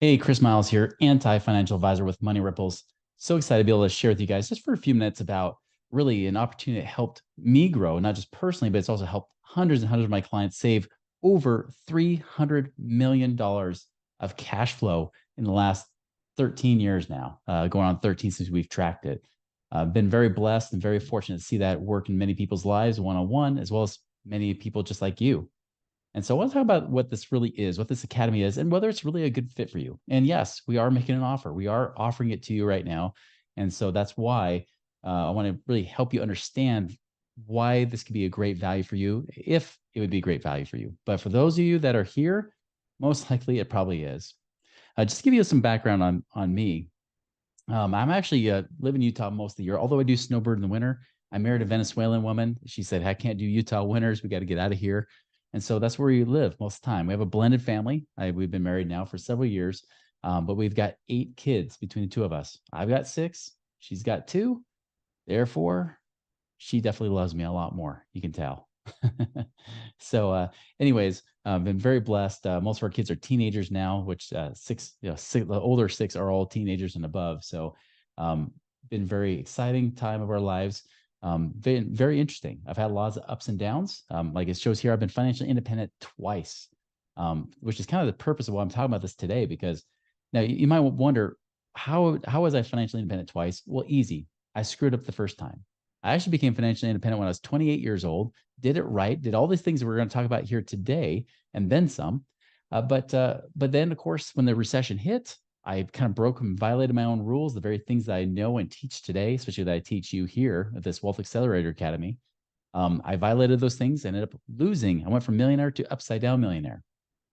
Hey, Chris Miles here, anti-financial advisor with Money Ripples. So excited to be able to share with you guys just for a few minutes about really an opportunity that helped me grow, not just personally, but it's also helped hundreds and hundreds of my clients save over $300 million of cash flow in the last 13 years now, going on 13 since we've tracked it. I've been very blessed and very fortunate to see that work in many people's lives one-on-one, as well as many people just like you. And so I want to talk about what this really is, what this academy is, and whether it's really a good fit for you. And yes, we are making an offer. We are offering it to you right now. And so that's why I want to really help you understand why this could be a great value for you, if it would be a great value for you. But for those of you that are here, most likely it probably is. Just to give you some background on me, I'm actually live in Utah most of the year. Although I do snowbird in the winter, I married a Venezuelan woman. She said, I can't do Utah winters. We got to get out of here. And so that's where we live most of the time. We have a blended family. We've been married now for several years, but we've got 8 kids between the two of us. I've got 6. She's got 2. Therefore, she definitely loves me a lot more. You can tell. So, anyways, I've been very blessed. Most of our kids are teenagers now, which the older 6 are all teenagers and above. So, been very exciting time of our lives. Been very interesting. I've had lots of ups and downs. Like it shows here, I've been financially independent twice, which is kind of the purpose of why I'm talking about this today. Because now you might wonder, how was I financially independent twice? Well, easy. I screwed up the first time. I actually became financially independent when I was 28 years old, did it right, did all these things that we're going to talk about here today, and then some. But then, of course, when the recession hit, I kind of broke and violated my own rules, the very things that I know and teach today, especially that I teach you here at this Wealth Accelerator Academy. I violated those things, ended up losing. I went from millionaire to upside down millionaire.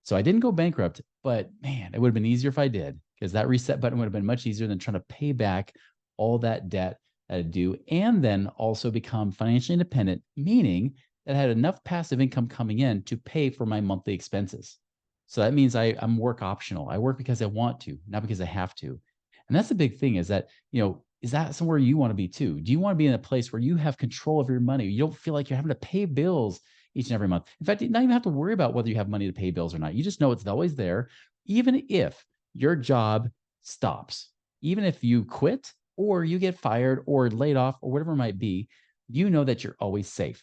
So I didn't go bankrupt, but man, it would have been easier if I did, because that reset button would have been much easier than trying to pay back all that debt that I do, and then also become financially independent, meaning that I had enough passive income coming in to pay for my monthly expenses. So that means I'm work optional. I work because I want to, not because I have to. And that's the big thing, is that, is that somewhere you want to be too? Do you want to be in a place where you have control of your money? You don't feel like you're having to pay bills each and every month. In fact, you not even have to worry about whether you have money to pay bills or not. You just know it's always there, even if your job stops, even if you quit or you get fired or laid off or whatever it might be, you know that you're always safe.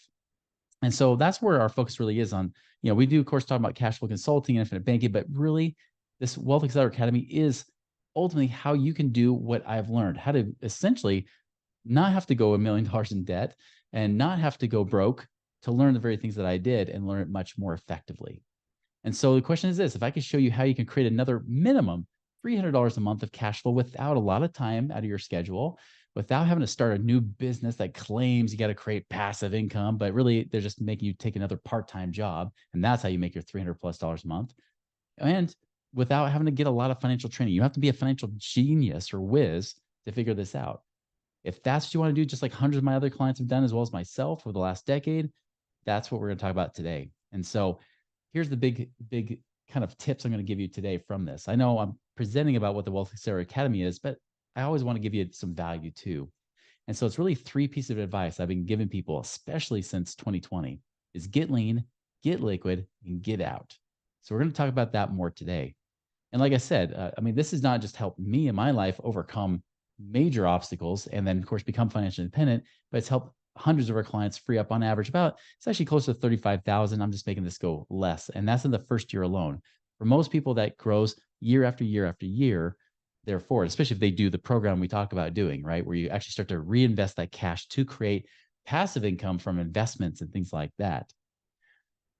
And so that's where our focus really is on, we do, of course, talk about cash flow consulting and infinite banking, but really this Wealth Accelerator Academy is ultimately how you can do what I've learned, how to essentially not have to go $1 million in debt and not have to go broke to learn the very things that I did and learn it much more effectively. And so the question is this: if I could show you how you can create another minimum $300 a month of cash flow without a lot of time out of your schedule, without having to start a new business that claims you got to create passive income, but really they're just making you take another part-time job, and that's how you make your $300+ a month, and without having to get a lot of financial training. You have to be a financial genius or whiz to figure this out. If that's what you want to do, just like hundreds of my other clients have done, as well as myself over the last decade, that's what we're going to talk about today. And so here's the big kind of tips I'm going to give you today from this. I know I'm presenting about what the Wealth Accelerator Academy is, but I always want to give you some value too. And so it's really 3 pieces of advice I've been giving people, especially since 2020, is get lean, get liquid, and get out. So we're going to talk about that more today. And like I said, this has not just helped me in my life overcome major obstacles and then, of course, become financially independent, but it's helped hundreds of our clients free up on average it's actually close to 35,000. I'm just making this go less. And that's in the first year alone. For most people, that grows year after year after year. Therefore, especially if they do the program we talk about doing, right, where you actually start to reinvest that cash to create passive income from investments and things like that.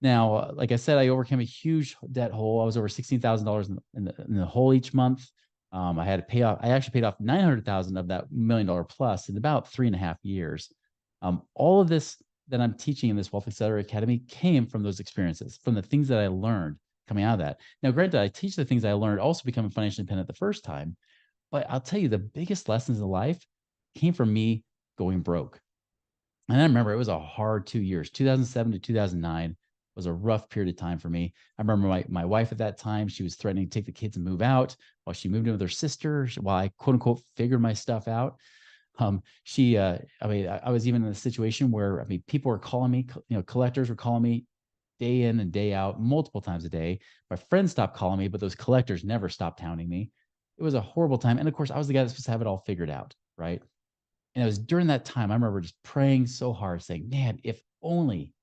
Now, like I said, I overcame a huge debt hole. I was over $16,000 in the hole each month. I had to pay off. I actually paid off 900,000 of that $1 million plus in about 3.5 years. All of this that I'm teaching in this Wealth Accelerator Academy came from those experiences, from the things that I learned coming out of that. Now, granted, I teach the things I learned also becoming financially independent the first time, but I'll tell you, the biggest lessons in life came from me going broke. And I remember it was a hard 2 years. 2007 to 2009 was a rough period of time for me. I remember my wife at that time, she was threatening to take the kids and move out while she moved in with her sister, while I quote unquote figured my stuff out. I was even in a situation where, people were calling me, collectors were calling me day in and day out, multiple times a day. My friends stopped calling me, but those collectors never stopped hounding me. It was a horrible time. And of course, I was the guy that's supposed to have it all figured out, right? And it was during that time I remember just praying so hard, saying, man, if only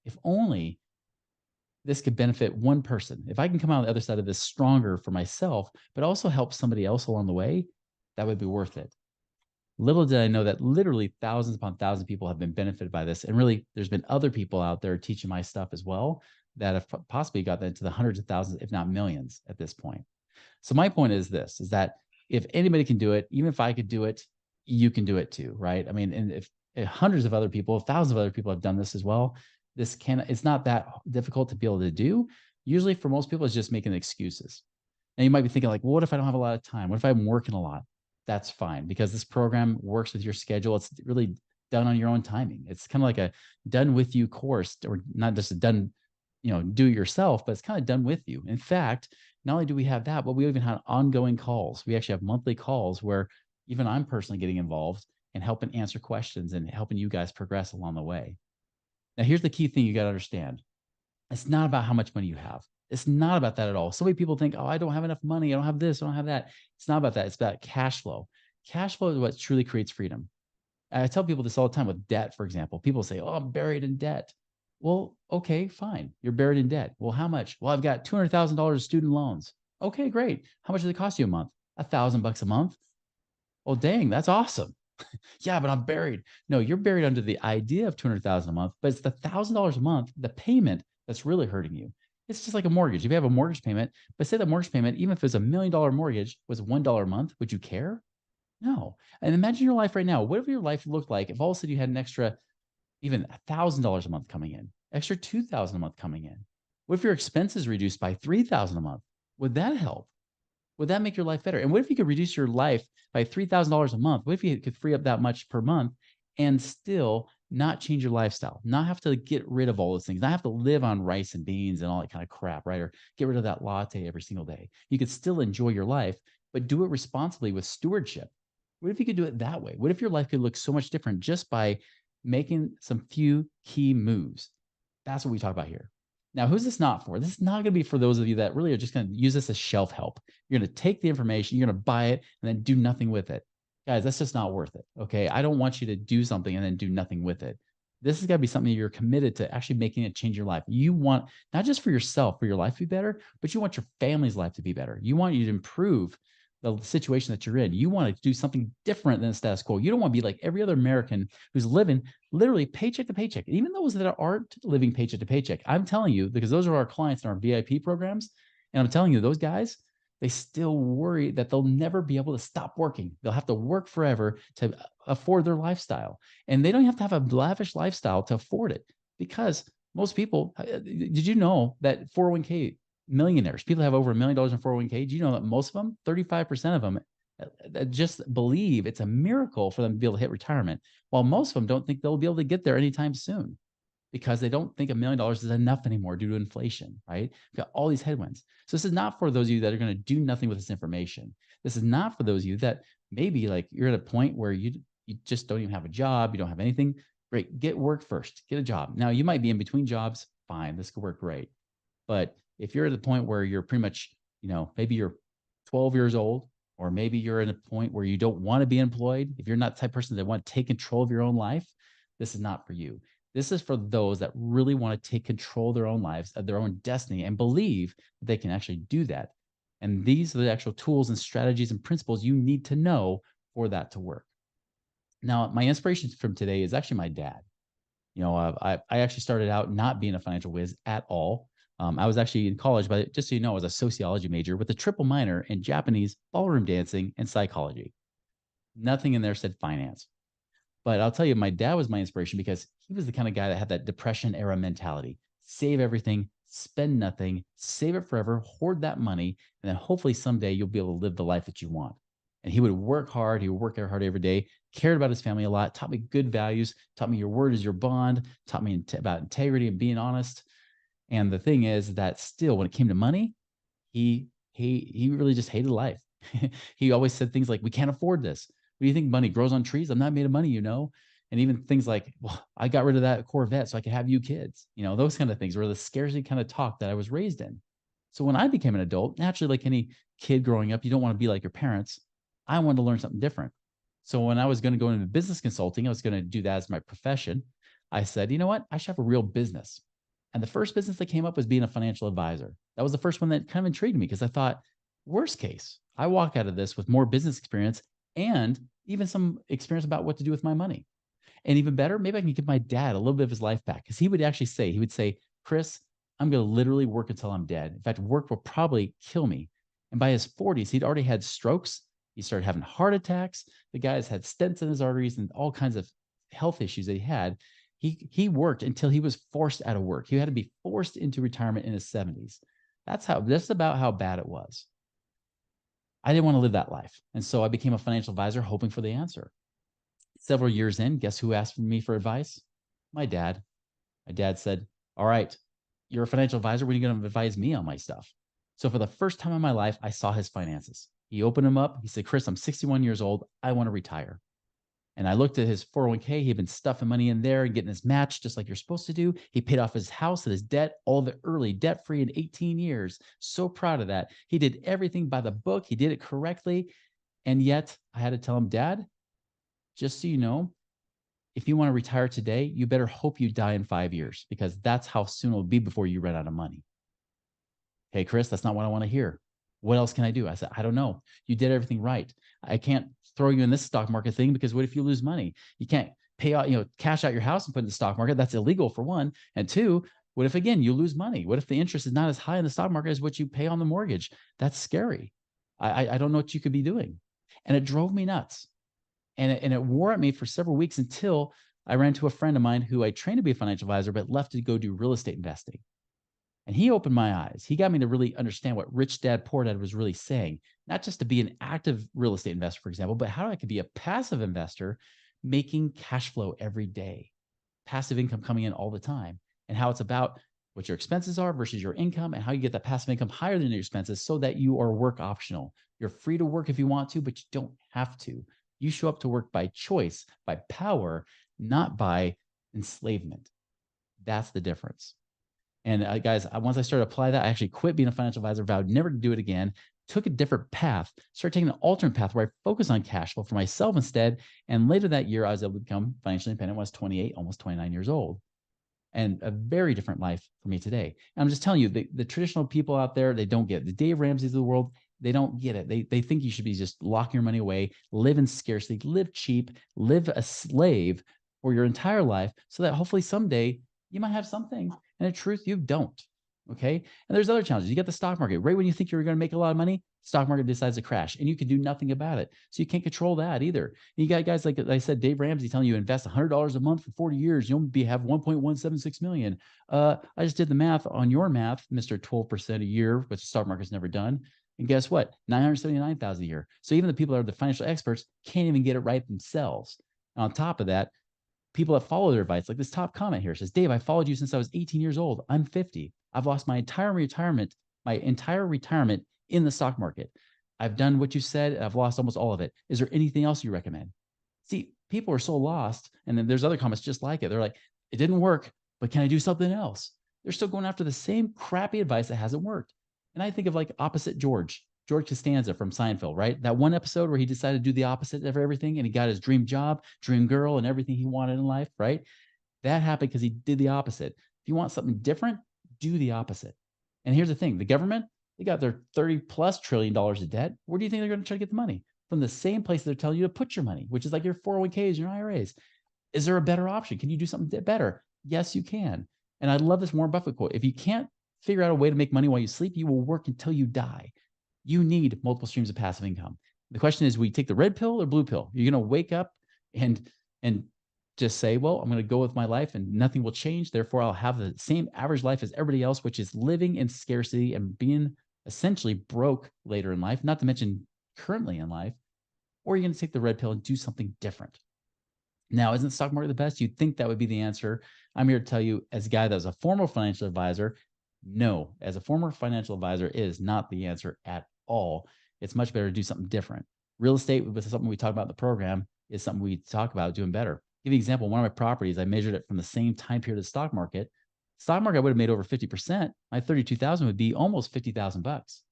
this could benefit one person. If I can come out on the other side of this stronger for myself, but also help somebody else along the way, that would be worth it. Little did I know that literally thousands upon thousands of people have been benefited by this. And really, there's been other people out there teaching my stuff as well that have possibly got that into the hundreds of thousands, if not millions at this point. So my point is this, is that if anybody can do it, even if I could do it, you can do it too, right? I mean, and if hundreds of other people, thousands of other people have done this as well, it's not that difficult to be able to do. Usually for most people, it's just making excuses. And you might be thinking like, well, what if I don't have a lot of time? What if I'm working a lot? That's fine because this program works with your schedule. It's really done on your own timing. It's kind of like a done with you course, or not just a done, do it yourself, but it's kind of done with you. In fact, not only do we have that, but we even have ongoing calls. We actually have monthly calls where even I'm personally getting involved and helping answer questions and helping you guys progress along the way. Now, here's the key thing you got to understand. It's not about how much money you have. It's not about that at all. So many people think, oh, I don't have enough money. I don't have this. I don't have that. It's not about that. It's about cash flow. Cash flow is what truly creates freedom. I tell people this all the time with debt, for example. People say, oh, I'm buried in debt. Well, okay, fine. You're buried in debt. Well, how much? Well, I've got $200,000 student loans. Okay, great. How much does it cost you a month? $1,000 a month. Well, dang, that's awesome. Yeah, but I'm buried. No, you're buried under the idea of 200,000 a month, but it's the $1,000 a month, the payment that's really hurting you. It's just like a mortgage. If you have a mortgage payment, but say the mortgage payment, even if it's $1 million mortgage, was $1 a month, would you care? No. And imagine your life right now. What if your life looked like if all of a sudden you had an extra, even $1,000 a month coming in, extra 2,000 a month coming in? What if your expenses reduced by 3,000 a month? Would that help? Would that make your life better? And what if you could reduce your life by $3,000 a month? What if you could free up that much per month and still not change your lifestyle, not have to get rid of all those things, not have to live on rice and beans and all that kind of crap, right? Or get rid of that latte every single day. You could still enjoy your life, but do it responsibly with stewardship. What if you could do it that way? What if your life could look so much different just by making some few key moves? That's what we talk about here. Now, who's this not for? This is not going to be for those of you that really are just going to use this as shelf help. You're going to take the information, you're going to buy it, and then do nothing with it. Guys, that's just not worth it. Okay. I don't want you to do something and then do nothing with it. This has got to be something you're committed to actually making it change your life. You want not just for yourself, for your life to be better, but you want your family's life to be better. You want you to improve the situation that you're in. You want to do something different than the status quo. You don't want to be like every other American who's living literally paycheck to paycheck. Even those that aren't living paycheck to paycheck, I'm telling you, because those are our clients in our VIP programs. And I'm telling you, those guys, they still worry that they'll never be able to stop working. They'll have to work forever to afford their lifestyle. And they don't have to have a lavish lifestyle to afford it, because most people, did you know that 401k millionaires, people have over $1 million in 401k. Do you know that most of them, 35% of them, just believe it's a miracle for them to be able to hit retirement, while most of them don't think they'll be able to get there anytime soon, because they don't think $1 million is enough anymore due to inflation, right? We've got all these headwinds. So this is not for those of you that are going to do nothing with this information. This is not for those of you that maybe like you're at a point where you just don't even have a job. You don't have anything. Great. Get work first. Get a job. Now you might be in between jobs. Fine. This could work great. But if you're at the point where you're pretty much, maybe you're 12 years old, or maybe you're at a point where you don't want to be employed, if you're not the type of person that want to take control of your own life, this is not for you. This is for those that really want to take control of their own lives, of their own destiny, and believe that they can actually do that. And these are the actual tools and strategies and principles you need to know for that to work. Now, my inspiration from today is actually my dad. I actually started out not being a financial whiz at all. I was actually in college, but just so you know, I was a sociology major with a triple minor in Japanese, ballroom dancing, and psychology. Nothing in there said finance. But I'll tell you, my dad was my inspiration because he was the kind of guy that had that depression era mentality. Save everything, spend nothing, save it forever, hoard that money, and then hopefully someday you'll be able to live the life that you want. And he would work hard. He would work hard every day, cared about his family a lot, taught me good values, taught me your word is your bond, taught me about integrity and being honest. And the thing is that still, when it came to money, he really just hated life. He always said things like, "We can't afford this. What do you think money grows on trees? I'm not made of money, And even things like, well, I got rid of that Corvette so I could have you kids, those kind of things were the scarcity kind of talk that I was raised in. So when I became an adult, naturally, like any kid growing up, you don't want to be like your parents. I wanted to learn something different. So when I was going to go into business consulting, I was going to do that as my profession. I said, you know what? I should have a real business. And the first business that came up was being a financial advisor. That was the first one that kind of intrigued me because I thought, worst case, I walk out of this with more business experience and even some experience about what to do with my money. And even better, maybe I can give my dad a little bit of his life back because he would say, Chris, I'm going to literally work until I'm dead. In fact, work will probably kill me. And by his 40s, he'd already had strokes. He started having heart attacks. The guy's had stents in his arteries and all kinds of health issues that he had. He worked until he was forced out of work. He had to be forced into retirement in his 70s. That's about how bad it was. I didn't want to live that life. And so I became a financial advisor hoping for the answer. Several years in, guess who asked me for advice? My dad. My dad said, all right, you're a financial advisor. When are you going to advise me on my stuff? So for the first time in my life, I saw his finances. He opened them up. He said, Chris, I'm 61 years old. I want to retire. And I looked at his 401k. He'd been stuffing money in there and getting his match just like you're supposed to do. He paid off his house and his debt, all of it early, debt-free in 18 years. So proud of that. He did everything by the book. He did it correctly. And yet I had to tell him, Dad, just so you know, if you want to retire today, you better hope you die in 5 years because that's how soon it'll be before you run out of money. Hey, Chris, that's not what I want to hear. What else can I do? I said, I don't know. You did everything right. I can't throw you in this stock market thing because what if you lose money? You can't pay out, cash out your house and put it in the stock market. That's illegal for one. And two, what if, again, you lose money? What if the interest is not as high in the stock market as what you pay on the mortgage? That's scary. I don't know what you could be doing. And it drove me nuts. And it wore at me for several weeks until I ran to a friend of mine who I trained to be a financial advisor, but left to go do real estate investing. And he opened my eyes. He got me to really understand what Rich Dad Poor Dad was really saying, not just to be an active real estate investor, for example, but how I could be a passive investor making cash flow every day, passive income coming in all the time, and how it's about what your expenses are versus your income and how you get that passive income higher than your expenses so that you are work optional. You're free to work if you want to, but you don't have to. You show up to work by choice, by power, not by enslavement. That's the difference. And guys, once I started to apply that, I actually quit being a financial advisor, vowed never to do it again, took a different path, started taking an alternate path where I focus on cash flow for myself instead. And later that year, I was able to become financially independent when I was 28, almost 29 years old. And a very different life for me today. And I'm just telling you, the traditional people out there, they don't get it. The Dave Ramseys of the world, they don't get it. They think you should be just locking your money away, live in scarcity, live cheap, live a slave for your entire life so that hopefully someday you might have something. And in truth, you don't. Okay. And there's other challenges. You get the stock market right when you think you're going to make a lot of money, stock market decides to crash and you can do nothing about it. So you can't control that either. And you got guys like I said, Dave Ramsey telling you invest $100 a month for 40 years. You'll have 1.176 million. I just did the math on your math, Mr. 12% a year, which the stock market's never done. And guess what? 979,000 a year. So even the people that are the financial experts can't even get it right themselves. And on top of that, people that follow their advice, like this top comment here says, Dave, I followed you since I was 18 years old. I'm 50. I've lost my entire retirement in the stock market. I've done what you said. I've lost almost all of it. Is there anything else you recommend? See, people are so lost. And then there's other comments just like it. They're like, it didn't work, but can I do something else? They're still going after the same crappy advice that hasn't worked. And I think of like opposite George Costanza from Seinfeld, right? That one episode where he decided to do the opposite of everything and he got his dream job, dream girl, and everything he wanted in life, right? That happened because he did the opposite. If you want something different, do the opposite. And here's the thing, the government, they got their $30+ trillion of debt. Where do you think they're going to try to get the money? From the same place they're telling you to put your money, which is like your 401ks, your IRAs. Is there a better option? Can you do something better? Yes, you can. And I love this Warren Buffett quote. If you can't figure out a way to make money while you sleep, you will work until you die. You need multiple streams of passive income. The question is, will you take the red pill or blue pill? You're going to wake up and just say, well, I'm going to go with my life and nothing will change. Therefore, I'll have the same average life as everybody else, which is living in scarcity and being essentially broke later in life, not to mention currently in life. Or you're going to take the red pill and do something different. Now, isn't the stock market the best? You'd think that would be the answer. I'm here to tell you, as a guy that was a former financial advisor, no, as a former financial advisor, it is not the answer at all. It's much better to do something different. Real estate, with something we talk about in the program, is something we talk about doing better. Give you an example, one of my properties, I measured it from the same time period as the stock market. Stock market, I would have made over 50%. My 32,000 would be almost 50,000 bucks.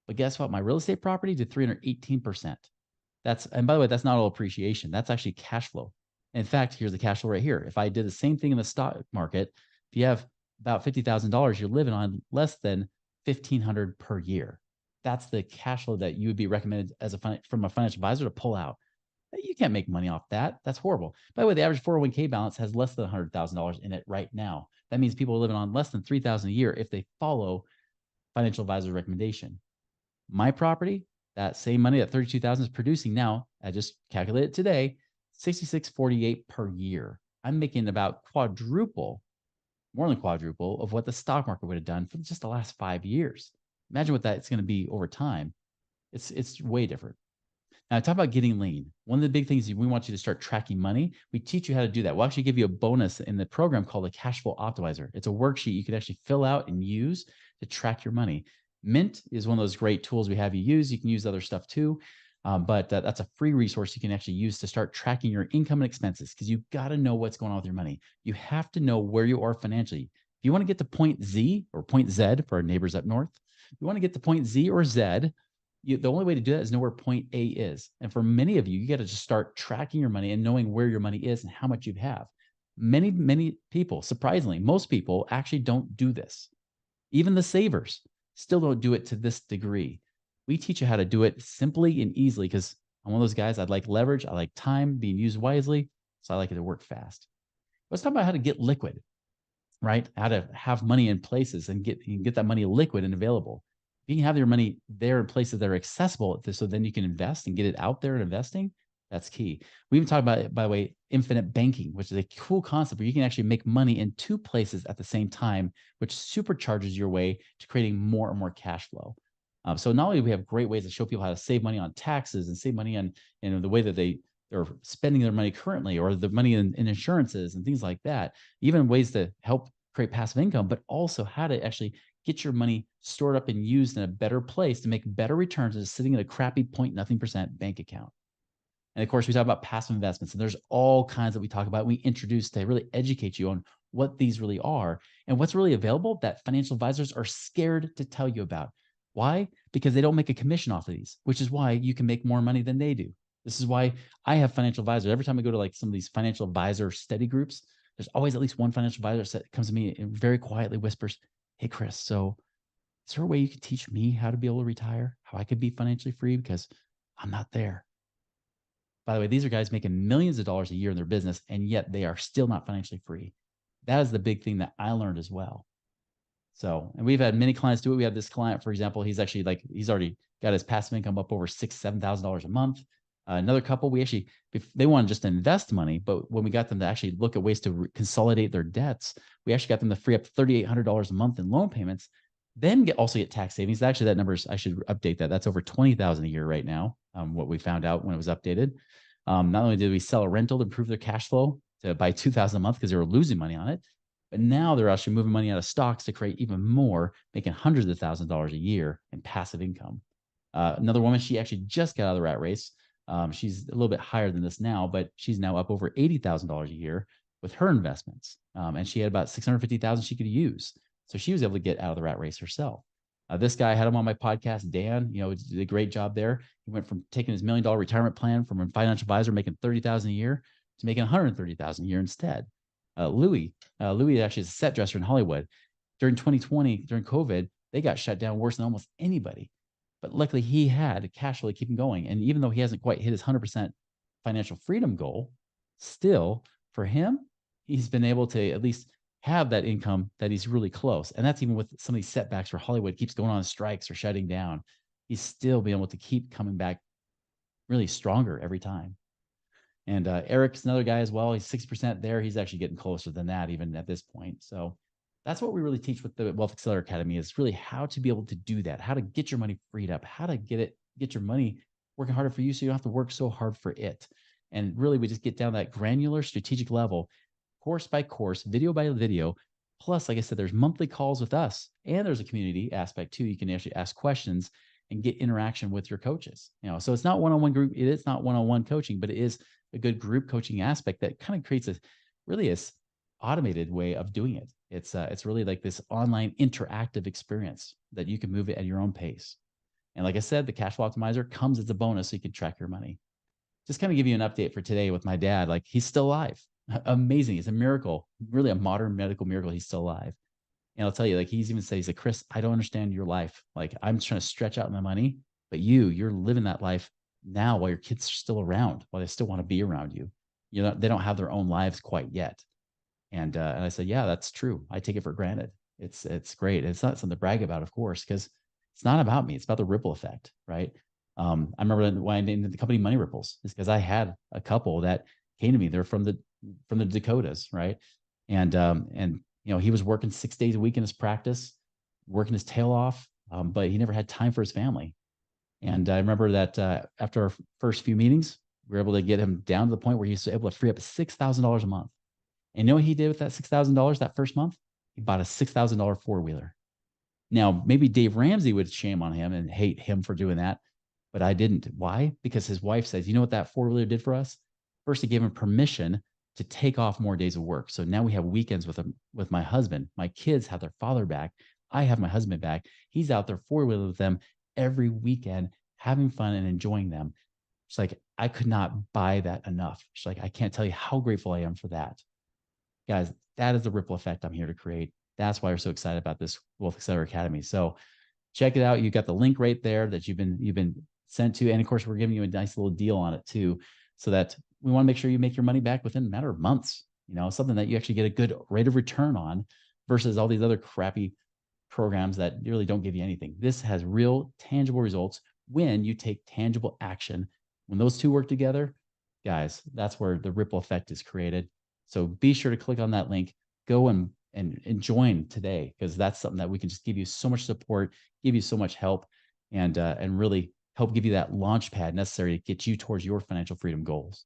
But guess what? My real estate property did 318%. And by the way, that's not all appreciation. That's actually cash flow. In fact, here's the cash flow right here. If I did the same thing in the stock market, if you have about $50,000, you're living on less than $1,500 per year. That's the cash flow that you would be recommended from a financial advisor to pull out. You can't make money off that. That's horrible. By the way, the average 401k balance has less than $100,000 in it right now. That means people are living on less than $3,000 a year if they follow financial advisor recommendation. My property, that same money that 32,000 is producing now, I just calculated today, 6648 per year. I'm making about quadruple, more than quadruple of what the stock market would have done for just the last 5 years. Imagine what that's going to be over time. It's way different. Now, talk about getting lean. One of the big things we want you to start tracking money. We teach you how to do that. We'll actually give you a bonus in the program called the Cash Flow Optimizer. It's a worksheet you can actually fill out and use to track your money. Mint is one of those great tools we have you use. You can use other stuff too, but that's a free resource you can actually use to start tracking your income and expenses, because you've got to know what's going on with your money. You have to know where you are financially. If you want to get to point Z or point Z for our neighbors up north, if you want to get to point Z or Z, the only way to do that is know where point A is. And for many of you, you got to just start tracking your money and knowing where your money is and how much you have. Many people, surprisingly, most people actually don't do this. Even the savers still don't do it to this degree. We teach you how to do it simply and easily, because I'm one of those guys. I like leverage. I like time being used wisely. So I like it to work fast. Let's talk about how to get liquid, right? How to have money in places and get that money liquid and available. If you can have your money there in places that are accessible, so then you can invest and get it out there and investing, that's key. We even talk about, by the way, infinite banking, which is a cool concept where you can actually make money in two places at the same time, which supercharges your way to creating more and more cash flow. So not only do we have great ways to show people how to save money on taxes and save money on the way that they're spending their money currently, or the money in insurances and things like that, even ways to help create passive income, but also how to actually get your money stored up and used in a better place to make better returns than sitting in a crappy 0.nothing% bank account. And of course, we talk about passive investments, and there's all kinds that we talk about. We introduce to really educate you on what these really are and what's really available that financial advisors are scared to tell you about. Why? Because they don't make a commission off of these, which is why you can make more money than they do. This is why I have financial advisors. Every time I go to like some of these financial advisor study groups, there's always at least one financial advisor that comes to me and very quietly whispers, "Hey, Chris, so is there a way you could teach me how to be able to retire, how I could be financially free? Because I'm not there." By the way, these are guys making millions of dollars a year in their business, and yet they are still not financially free. That is the big thing that I learned as well. So, and we've had many clients do it. We have this client, for example, he's already got his passive income up over $6,000-$7,000 a month. Another couple, they want to just invest money, but when we got them to actually look at ways to consolidate their debts, we actually got them to free up $3,800 a month in loan payments, then also get tax savings. Actually, that number I should update that. That's over $20,000 a year right now. What we found out when it was updated. Not only did we sell a rental to improve their cash flow to buy $2,000 a month because they were losing money on it, but now they're actually moving money out of stocks to create even more, making hundreds of thousands of dollars a year in passive income. Another woman, she actually just got out of the rat race. She's a little bit higher than this now, but she's now up over $80,000 a year with her investments. And she had about $650,000 she could use. So she was able to get out of the rat race herself. This guy, I had him on my podcast, Dan, did a great job there. He went from taking his $1 million retirement plan from a financial advisor making $30,000 a year to making $130,000 a year instead. Louis actually is a set dresser in Hollywood. During 2020, during COVID, they got shut down worse than almost anybody. But luckily, he had cash flow to keep him going. And even though he hasn't quite hit his 100% financial freedom goal, still, for him, he's been able to at least have that income that he's really close. And that's even with some of these setbacks where Hollywood keeps going on strikes or shutting down. He's still being able to keep coming back really stronger every time. And Eric's another guy as well. He's 6% there. He's actually getting closer than that even at this point. So that's what we really teach with the Wealth Accelerator Academy, is really how to be able to do that, how to get your money freed up, how to get your money working harder for you so you don't have to work so hard for it. And really, we just get down that granular strategic level, course by course, video by video. Plus, like I said, there's monthly calls with us, and there's a community aspect too. You can actually ask questions and get interaction with your coaches. So it's not one-on-one group. It is not one-on-one coaching, but it is a good group coaching aspect that kind of creates a really automated way of doing it. It's really like this online interactive experience that you can move it at your own pace. And like I said, the cash flow optimizer comes as a bonus so you can track your money. Just kind of give you an update for today with my dad. Like, he's still alive. Amazing. It's a miracle, really a modern medical miracle. He's still alive. And I'll tell you, like, he's even said, he's like, Chris, I don't understand your life. Like, I'm trying to stretch out my money, but you're living that life now while your kids are still around, while they still want to be around you. They don't have their own lives quite yet. And I said, yeah, that's true. I take it for granted. It's great. It's not something to brag about, of course, because it's not about me. It's about the ripple effect, right? I remember when I named the company Money Ripples, is because I had a couple that came to me. They're from the Dakotas, right? And he was working 6 days a week in his practice, working his tail off, but he never had time for his family. And I remember that after our first few meetings, we were able to get him down to the point where he was able to free up $6,000 a month. And you know what he did with that $6,000 that first month? He bought a $6,000 four-wheeler. Now, maybe Dave Ramsey would shame on him and hate him for doing that, but I didn't. Why? Because his wife says, you know what that four-wheeler did for us? First, it gave him permission to take off more days of work. So now we have weekends with my husband. My kids have their father back. I have my husband back. He's out there four-wheeler with them every weekend, having fun and enjoying them. She's like, I could not buy that enough. She's like, I can't tell you how grateful I am for that. Guys, that is the ripple effect I'm here to create. That's why we're so excited about this Wealth Accelerator Academy. So check it out. You got the link right there that you've been sent to. And of course, we're giving you a nice little deal on it too, so that we want to make sure you make your money back within a matter of months, something that you actually get a good rate of return on versus all these other crappy programs that really don't give you anything. This has real tangible results when you take tangible action. When those two work together, guys, that's where the ripple effect is created. So be sure to click on that link, go and join today, because that's something that we can just give you so much support, give you so much help, and really help give you that launch pad necessary to get you towards your financial freedom goals.